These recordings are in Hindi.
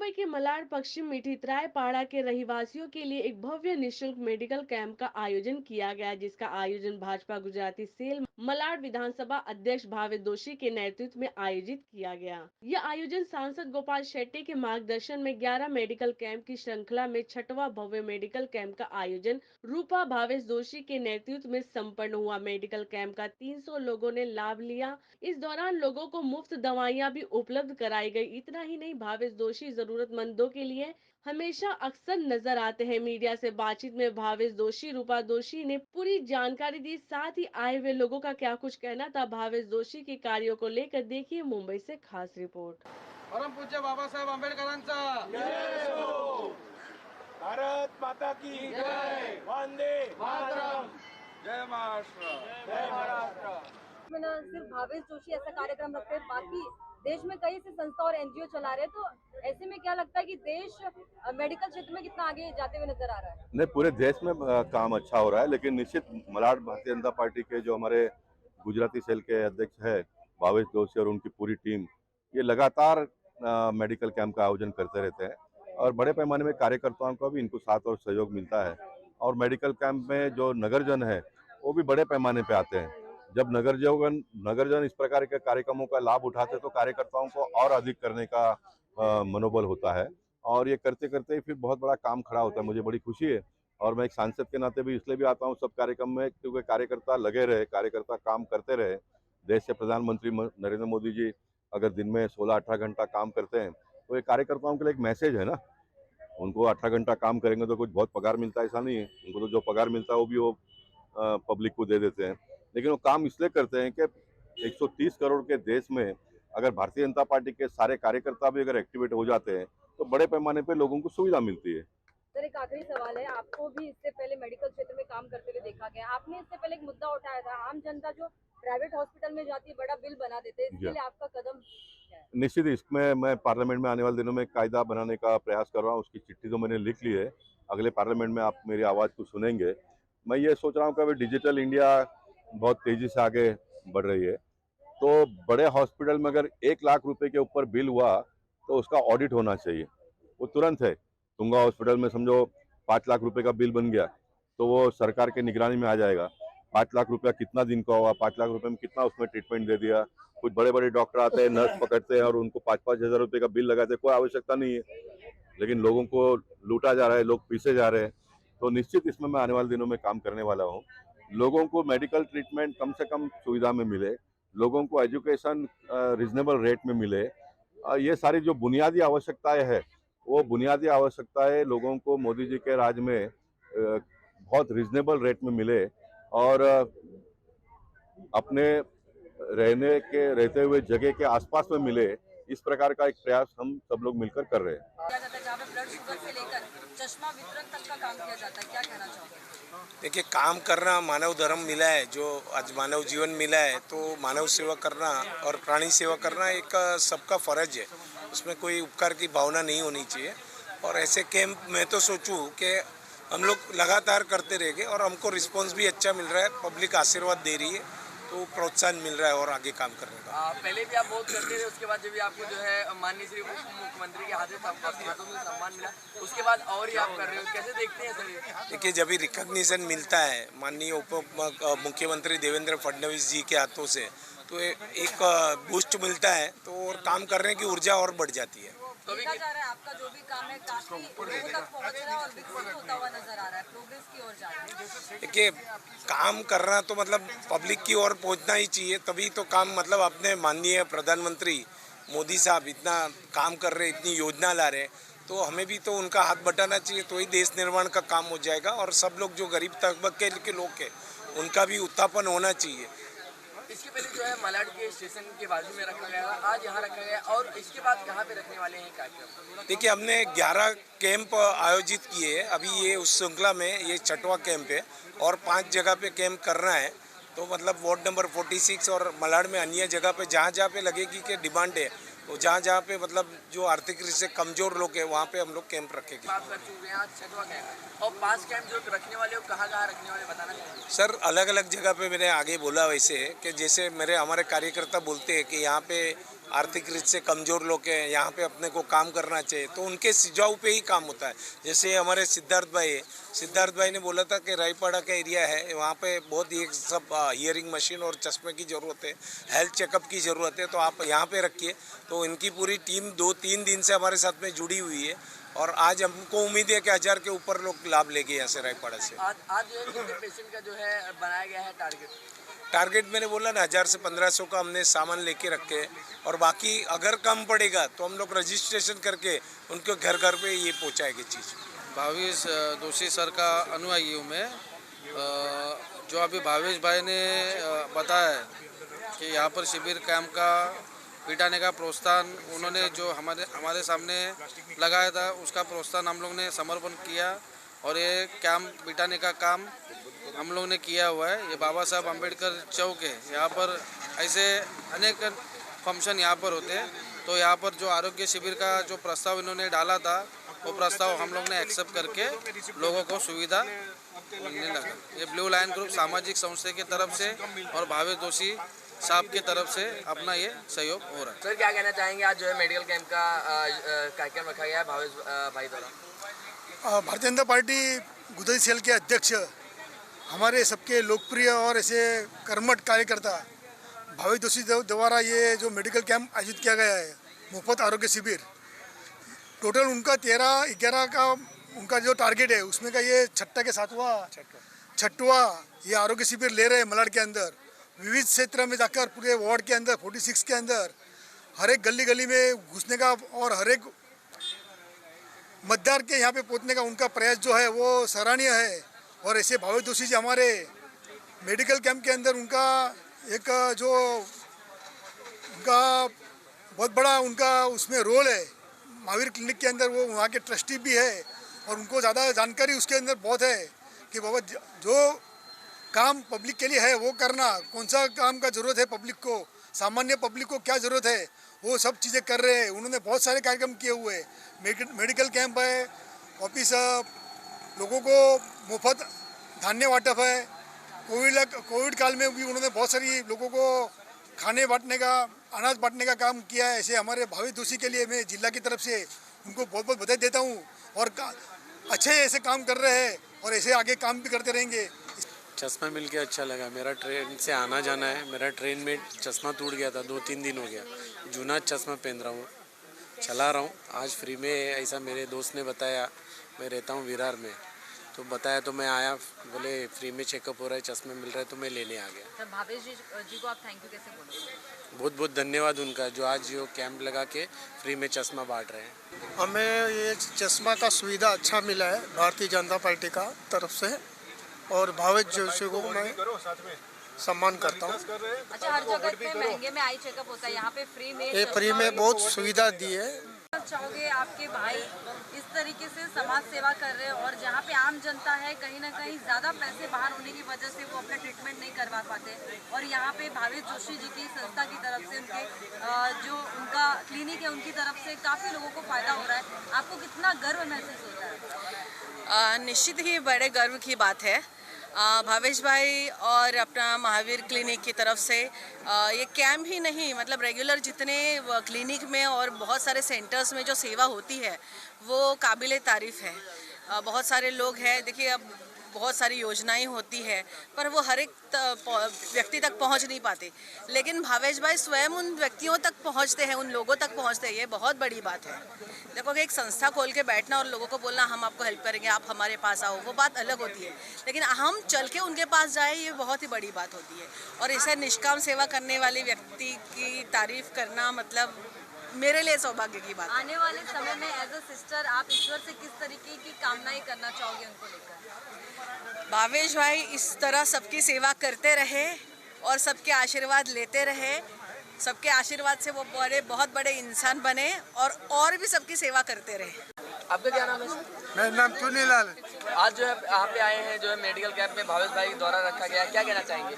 मुंबई के मलाड पश्चिम मिठीतराय पाड़ा के रहिवासियों के लिए एक भव्य निशुल्क मेडिकल कैंप का आयोजन किया गया, जिसका आयोजन भाजपा गुजराती सेल मलाड विधानसभा अध्यक्ष भावेश जोशी के नेतृत्व में आयोजित किया गया। यह आयोजन सांसद गोपाल शेट्टी के मार्गदर्शन में 11 मेडिकल कैंप की श्रृंखला में छठवां भव्य मेडिकल कैंप का आयोजन रूपा भावेश जोशी के नेतृत्व में संपन्न हुआ। मेडिकल कैंप का 300 लोगों ने लाभ लिया। इस दौरान लोगों को मुफ्त दवाइयां भी उपलब्ध कराई गई। इतना ही नहीं, भावेश जोशी जरूरतमंदों के लिए हमेशा अक्सर नजर आते हैं। मीडिया से बातचीत में भावेश जोशी रूपा जोशी ने पूरी जानकारी दी। साथ ही आए हुए लोगों का क्या कुछ कहना था भावेश जोशी के कार्यों को लेकर, देखिए मुंबई से खास रिपोर्ट। परम पूज्य बाबासाहेब आंबेडकरांचा भारत माता की जय, वंदे मातरम, जय महाराष्ट्र। जय महाराष्ट्र। में न सिर्फ भावेश जोशी ऐसा कार्यक्रम रखते हैं, बाकी देश में कई से संस्था और एनजीओ चला रहे हैं, तो ऐसे में क्या लगता है कि देश मेडिकल क्षेत्र में कितना आगे जाते हुए नजर आ रहा है? नहीं, पूरे देश में काम अच्छा हो रहा है, लेकिन निश्चित मलाड भारतीय जनता पार्टी के जो हमारे गुजराती सेल के अध्यक्ष है भावेश जोशी और उनकी पूरी टीम ये लगातार मेडिकल कैंप का आयोजन करते रहते हैं और बड़े पैमाने में कार्यकर्ताओं को भी इनको साथ और सहयोग मिलता है। और मेडिकल कैंप में जो नगरजन है वो भी बड़े पैमाने पे आते हैं। जब नगरजन इस प्रकार के कार्यक्रमों का लाभ उठाते तो कार्यकर्ताओं को और अधिक करने का मनोबल होता है और ये करते करते फिर बहुत बड़ा काम खड़ा होता है। मुझे बड़ी खुशी है और मैं एक सांसद के नाते भी इसलिए भी आता हूँ सब कार्यक्रम में, क्योंकि कार्यकर्ता लगे रहे, कार्यकर्ता काम करते रहे। देश के प्रधानमंत्री नरेंद्र मोदी जी अगर दिन में 16-18 घंटा काम करते हैं तो ये कार्यकर्ताओं के लिए एक मैसेज है ना। उनको 18 घंटा काम करेंगे तो कुछ बहुत पगार मिलता है ऐसा नहीं है, उनको तो जो पगार मिलता है वो भी वो पब्लिक को दे देते हैं। लेकिन वो काम इसलिए करते हैं कि 130 करोड़ के देश में अगर भारतीय जनता पार्टी के सारे कार्यकर्ता भी अगर एक्टिवेट हो जाते हैं तो बड़े पैमाने पे लोगों को सुविधा मिलती है। सर, एक आखिरी सवाल है, आपको भी इससे पहले मेडिकल क्षेत्र में काम करते हुए देखा गया, आपने इससे पहले एक मुद्दा उठाया था, आम जनता जो प्राइवेट हॉस्पिटल में जाती है बड़ा बिल बना देते हैं, इसके लिए आपका कदम क्या है? निश्चित इसमें मैं पार्लियामेंट में आने वाले दिनों में कायदा बनाने का प्रयास कर रहा हूँ। उसकी चिट्ठी तो मैंने लिख ली है, अगले पार्लियामेंट में आप मेरी आवाज़ को सुनेंगे। मैं ये सोच रहा हूँ कि अभी डिजिटल इंडिया बहुत तेज़ी से आगे बढ़ रही है, तो बड़े हॉस्पिटल में अगर 1 लाख रुपए के ऊपर बिल हुआ तो उसका ऑडिट होना चाहिए। वो तुरंत है। तुंगा हॉस्पिटल में समझो 5 लाख रुपए का बिल बन गया तो वो सरकार के निगरानी में आ जाएगा। 5 लाख रुपया कितना दिन का हुआ, 5 लाख रुपए में कितना उसमें ट्रीटमेंट दे दिया। कुछ बड़े बड़े डॉक्टर आते हैं, नर्स पकड़ते हैं और उनको 5-5 हजार रुपए का बिल लगाते हैं, कोई आवश्यकता नहीं है, लेकिन लोगों को लूटा जा रहा है, लोग पीसे जा रहे हैं। तो निश्चित इसमें मैं आने वाले दिनों में काम करने वाला हूँ। लोगों को मेडिकल ट्रीटमेंट कम से कम सुविधा में मिले, लोगों को एजुकेशन रिजनेबल रेट में मिले। ये सारी जो बुनियादी आवश्यकताएं हैं वो बुनियादी आवश्यकताएं लोगों को मोदी जी के राज में बहुत रिजनेबल रेट में मिले और अपने रहते हुए जगह के आसपास में मिले। इस प्रकार का एक प्रयास हम सब लोग मिलकर कर रहे हैं। किया जाता है जहाँ पे ब्लड शुगर से लेकर चश्मा वितरण तक का काम किया जाता है, क्या कहना चाहोगे? देखिए, काम करना मानव धर्म मिला है, जो आज मानव जीवन मिला है, तो मानव सेवा करना और प्राणी सेवा करना एक सबका फर्ज है। उसमें कोई उपकार की भावना नहीं होनी चाहिए। और ऐसे कैंप मैं तो सोचूं कि हम लोग लगातार करते रहेंगे और हमको रिस्पांस भी अच्छा मिल रहा है, पब्लिक आशीर्वाद दे रही है, तो प्रोत्साहन मिल रहा है और आगे काम करने का। पहले भी आप बहुत करते थे, उसके बाद जब भी आपको जो है माननीय श्री उप मुख्यमंत्री के हाथों में सम्मान मिला, उसके बाद और ही आप कर रहे हो, कैसे देखते हैं सर ये? देखिए, जब भी रिकग्निशन मिलता है माननीय उप मुख्यमंत्री देवेंद्र फडणवीस जी के हाथों से, तो एक बूस्ट मिलता है, तो और काम करने की ऊर्जा और बढ़ जाती है। तो देखा जा रहा है आपका जो भी काम है काफी लोगों तक पहुंच रहा है और विकसित होता हुआ नजर आ रहा है, प्रोग्रेस की ओर जा रहा है। देखिए, काम करना तो मतलब पब्लिक की ओर पहुंचना ही चाहिए, तभी तो काम मतलब अपने माननीय प्रधानमंत्री मोदी साहब इतना काम कर रहे, इतनी योजना ला रहे, तो हमें भी तो उनका हाथ बटाना चाहिए, तो ही देश निर्माण का काम हो जाएगा। और सब लोग जो गरीब तबके के लोग हैं उनका भी उत्थापन होना चाहिए। इसके पहले जो है मलाड के स्टेशन के बाजू में रखा गया था, आज यहाँ रखा गया, और इसके बाद कहाँ पे रखने वाले हैं कार्यक्रम? देखिए, हमने 11 कैंप आयोजित किए हैं अभी, ये उस श्रृंखला में ये छठवां कैंप है और 5 जगह पे कैंप करना है। तो मतलब वार्ड नंबर 46 और मलाड में अन्य जगह पे जहाँ जहाँ पे लगेगी कि डिमांड है, तो जहाँ जहाँ पे मतलब जो आर्थिक रूप से कमजोर लोग हैं वहाँ पे हम लोग कैंप रखेंगे। बात कर चुके हैं, आज छठवां कैंप और 5 कैंप जो रखने वाले हो, कहाँ कहाँ रखने वाले बताना चाहिए? सर, अलग अलग जगह पे मैंने आगे बोला वैसे कि जैसे हमारे कार्यकर्ता बोलते हैं कि यहाँ पे आर्थिक रूप से कमज़ोर लोग हैं, यहाँ पे अपने को काम करना चाहिए, तो उनके सुझाव पे ही काम होता है। जैसे हमारे सिद्धार्थ भाई है, सिद्धार्थ भाई ने बोला था कि रायपाड़ा का एरिया है, वहाँ पे बहुत ही सब हियरिंग मशीन और चश्मे की ज़रूरत है, हेल्थ चेकअप की ज़रूरत है, तो आप यहाँ पे रखिए। तो इनकी पूरी टीम 2-3 दिन से हमारे साथ में जुड़ी हुई है और आज हमको उम्मीद है कि 1000 के ऊपर लोग लाभ लेंगे यहाँ से रायपाड़ा से। आज जो है कितने पेशेंट का जो है बनाया गया है टारगेट मैंने बोला ना 1000 से 1500 का हमने सामान लेके रखे हैं और बाकी अगर कम पड़ेगा तो हम लोग रजिस्ट्रेशन करके उनके घर घर पे ये पहुँचाएंगे चीज़। भावेश दोषी सर का अनुयायी हूँ मैं। जो अभी भावेश भाई ने बताया है कि यहाँ पर शिविर कैंप का बिठाने का प्रोत्साहन उन्होंने जो हमारे सामने लगाया था, उसका प्रोत्साहन हम लोग ने समर्पण किया और ये कैंप बिठाने का काम हम लोग ने किया हुआ है। ये बाबा साहब अम्बेडकर चौक है, यहाँ पर ऐसे अनेक फंक्शन यहाँ पर होते हैं। तो यहाँ पर जो आरोग्य शिविर का जो प्रस्ताव इन्होंने डाला था, वो प्रस्ताव हम लोग ने एक्सेप्ट करके लोगों को सुविधा मिलने लगा। ये ब्लू लाइन ग्रुप सामाजिक संस्था की तरफ से और भावेश दोषी साहब की तरफ से अपना ये सहयोग हो रहा है। सर क्या कहना चाहेंगे, आज जो है मेडिकल कैंप का कार्यक्रम रखा गया है भावेश भाई द्वारा? भारतीय जनता पार्टी गुजराती सेल के अध्यक्ष, हमारे सबके लोकप्रिय और ऐसे कर्मठ कार्यकर्ता भावेश दोषी द्वारा ये जो मेडिकल कैंप आयोजित किया गया है, मुफ्त आरोग्य शिविर, टोटल उनका 13-11 का उनका जो टारगेट है, उसमें का ये छठवा ये आरोग्य शिविर ले रहे हैं मलाड के अंदर। विविध क्षेत्र में जाकर पूरे वार्ड के अंदर 46 के अंदर हर एक गली गली में घुसने का और हर एक मतदार के यहाँ पे पहुँचने का उनका प्रयास जो है वो सराहनीय है। और ऐसे भावेश दोषी जी हमारे मेडिकल कैंप के अंदर उनका एक जो उनका बहुत बड़ा उनका उसमें रोल है। महावीर क्लिनिक के अंदर वो वहाँ के ट्रस्टी भी है और उनको ज़्यादा जानकारी उसके अंदर बहुत है कि बाबा जो काम पब्लिक के लिए है वो करना, कौन सा काम का ज़रूरत है पब्लिक को, सामान्य पब्लिक को क्या ज़रूरत है, वो सब चीज़ें कर रहे हैं। उन्होंने बहुत सारे कार्यक्रम किए हुए हैं। मेडिकल कैंप है, ऑफिस, लोगों को मुफ्त धान्य वाटप है। कोविड काल में भी उन्होंने बहुत सारी लोगों को खाने बांटने का, अनाज बांटने का काम किया है। ऐसे हमारे भावेश दोषी के लिए मैं जिला की तरफ से उनको बहुत बहुत बधाई देता हूँ और अच्छे ऐसे काम कर रहे हैं और ऐसे आगे काम भी करते रहेंगे। चश्मा मिल के अच्छा लगा। मेरा ट्रेन से आना जाना है, मेरा ट्रेन में चश्मा टूट गया था, 2-3 दिन हो गया। जूना चश्मा पहन रहा हूँ, चला रहा हूँ। आज फ्री में ऐसा मेरे दोस्त ने बताया, मैं रहता हूँ विरार में, तो बताया तो मैं आया, बोले फ्री में चेकअप हो रहा है, चश्मे मिल रहा है, तो मैं लेने आ गया। सर भावेश जी को आप थैंक यू कैसे बोलोगे? बहुत बहुत धन्यवाद उनका, जो आज जो कैंप लगा के फ्री में चश्मा बांट रहे हैं। हमें ये चश्मा का सुविधा अच्छा मिला है भारतीय जनता पार्टी का तरफ से और भावेश जोशी को मैं सम्मान करता हूँ। अच्छा, हर जगह पे महंगे में आई चेकअप होता है, यहाँ पे फ्री में ये फ्री में बहुत सुविधा दी है। चाहोगे आपके भाई इस तरीके से समाज सेवा कर रहे हैं और जहाँ पे आम जनता है कहीं ना कहीं ज़्यादा पैसे बाहर होने की वजह से वो अपना ट्रीटमेंट नहीं करवा पाते और यहाँ पे भावेश जोशी जी की संस्था की तरफ से उनके जो उनका क्लिनिक है उनकी तरफ से काफ़ी लोगों को फ़ायदा हो रहा है, आपको कितना गर्व महसूस होता है? निश्चित ही बड़े गर्व की बात है। भावेश भाई और अपना महावीर क्लिनिक की तरफ से ये कैंप ही नहीं, मतलब रेगुलर जितने क्लिनिक में और बहुत सारे सेंटर्स में जो सेवा होती है वो काबिले तारीफ़ है। बहुत सारे लोग हैं, देखिए अब बहुत सारी योजनाएं होती है पर वो हर एक व्यक्ति तक पहुंच नहीं पाते, लेकिन भावेश भाई स्वयं उन व्यक्तियों तक पहुंचते हैं, उन लोगों तक पहुंचते हैं। ये बहुत बड़ी बात है। देखो कि एक संस्था खोल के बैठना और लोगों को बोलना हम आपको हेल्प करेंगे, आप हमारे पास आओ, वो बात अलग होती है, लेकिन हम चल के उनके पास जाए ये बहुत ही बड़ी बात होती है। और इसे निष्काम सेवा करने वाले व्यक्ति की तारीफ करना मतलब मेरे लिए सौभाग्य की बात। आने वाले समय में एज अ सिस्टर आप ईश्वर से किस तरीके की कामनाएं करना चाहोगे उनको लेकर? भावेश भाई इस तरह सबकी सेवा करते रहे और सबके आशीर्वाद लेते रहे, सबके आशीर्वाद से वो बहुत बड़े इंसान बने और भी सबकी सेवा करते रहे। आपका क्या नाम है? मेरा नाम चुनीलाल। आज जो है यहाँ पे आए हैं, जो है मेडिकल कैंप में भावेश भाई द्वारा रखा गया, क्या कहना चाहेंगे?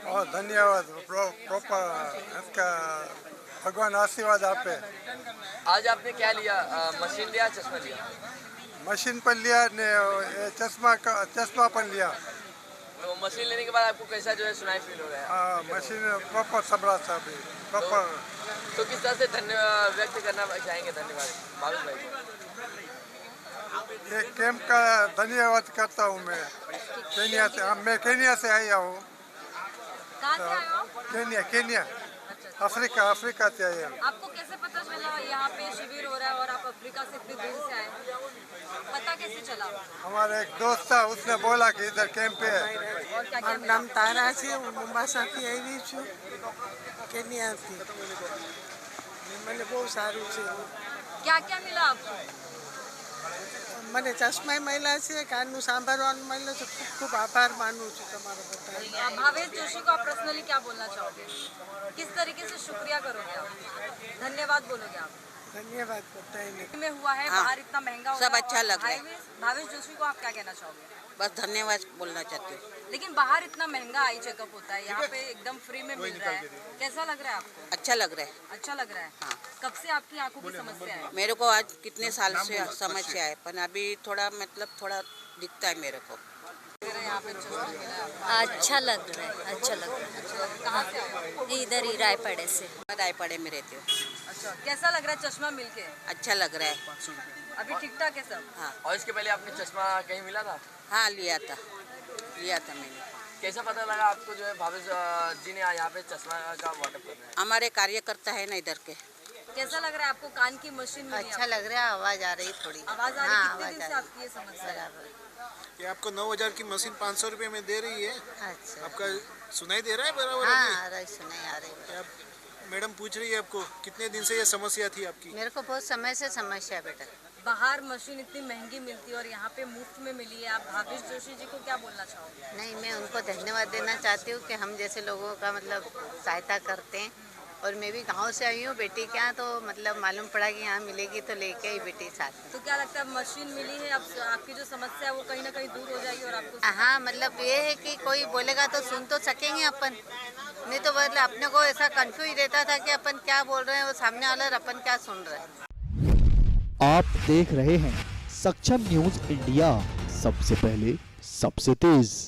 और धन्यवाद, प्रॉपर इसका भगवान आशीर्वाद आप पे। आज आपने क्या लिया, मशीन लिया, चश्मा लिया? मशीन पर लिया ने चश्मा पर लिया। तो मशीन लेने के बाद आपको कैसा जो है सुनाई फील हो रहा है? मशीन प्रॉपर सबरा सा भी प्रॉपर तो किस तरह से धन्यवाद व्यक्त करना चाहेंगे? धन्यवाद भावेश भाई को। ये कैंप का धन्यवाद करता हूँ मैं केन्या से। मैं केन्या से आया हूँ। कहाँ से आए हो आप? केन्या अफ्रीका से आया हूँ। आपको कैसे पता चला यहाँ पे शिविर हो रहा है और आप अफ्रीका से इतनी दूर से आए? पता कैसे चला? हमारा एक दोस्त था, उसने बोला कि इधर कैंप है। और क्या क्या मिला? નામ તારા છે હું મોમ્બાસાથી આવી છું કેન્યાથી મને બહુ સારું છે क्या क्या मिला आपको? મને ચશ્મા મળ્યા છે કાનનું સાંભળવાનું મળ્યું છે ખૂબ ખૂબ આભાર માનું છું તમારો બધા भावेश जोशी को आप पर्सनली क्या बोलना चाहोगे? किस तरीके से शुक्रिया करोगे आप? धन्यवाद बोलोगे आप? ધન્યવાદ બધાને में हुआ है बाहर इतना महंगा हो सब रहा है अच्छा और लग रहा है। भावेश जोशी को आप क्या कहना चाहोगे? बस धन्यवाद बोलना चाहती हूँ। लेकिन बाहर इतना महंगा आई चेकअप होता है, यहाँ पे एकदम फ्री में मिल रहा है, कैसा लग रहा है आपको? अच्छा लग रहा है। अच्छा लग रहा है। हाँ। कब से आपकी आंखों की समस्या है? मेरे को आज कितने साल से समस्या है पर अभी थोड़ा मतलब थोड़ा दिखता है मेरे को। यहाँ पे चश्मा मिला है आपको। अच्छा लग रहा है, अच्छा लग रहा है। कहाँ से आए हो? इधर ही रायपड़े से। मैं रायपड़े में रहती हूँ। अच्छा, कैसा लग रहा है चश्मा मिलके? अच्छा लग रहा है। अभी ठीक ठाक है सब? हाँ और इसके पहले आपने चश्मा कहीं मिला था? हाँ लिया था मैंने। कैसा पता लगा आपको जो है भावेश जी ने यहाँ पे चश्मा का वाटअप करना है? हमारे कार्यकर्ता है ना इधर के। कैसा लग रहा है आपको? कान की मशीन मिली अच्छा लग रहा है आवाज़ आ रही थोड़ी आवाज आ रही है? कितने दिन से आपकी ये समस्या है? ये आपको 9,000 की मशीन 500 रुपये में दे रही है। अच्छा आपका सुनाई दे रहा है बराबर? हाँ आ रही सुनाई आ रही है। मैडम पूछ रही है आपको कितने दिन से ये समस्या थी आपकी? मेरे को बहुत समय से समस्या है बेटा। बाहर मशीन इतनी महंगी मिलती है और यहाँ पे मुफ्त में मिली है, आप भावेश जोशी जी को क्या बोलना चाहोगे? नहीं मैं उनको धन्यवाद देना चाहती हूँ कि हम जैसे लोगों का मतलब सहायता करते हैं। और मैं भी गांव से आई हूँ बेटी के यहाँ, तो मतलब मालूम पड़ा कि यहाँ मिलेगी तो लेके आई बेटी साथ में। तो क्या लगता है मशीन मिली है, अब आपकी जो समस्या है वो कहीं ना कहीं दूर हो जाएगी और आपको? हाँ मतलब ये है कि कोई बोलेगा तो सुन तो सकेंगे अपन, नहीं तो मतलब अपने को ऐसा कंफ्यूज रहता था कि अपन क्या बोल रहे हैं और सामने वाला अपन क्या सुन रहे हैं। आप देख रहे हैं सक्षम न्यूज इंडिया, सबसे पहले सबसे तेज।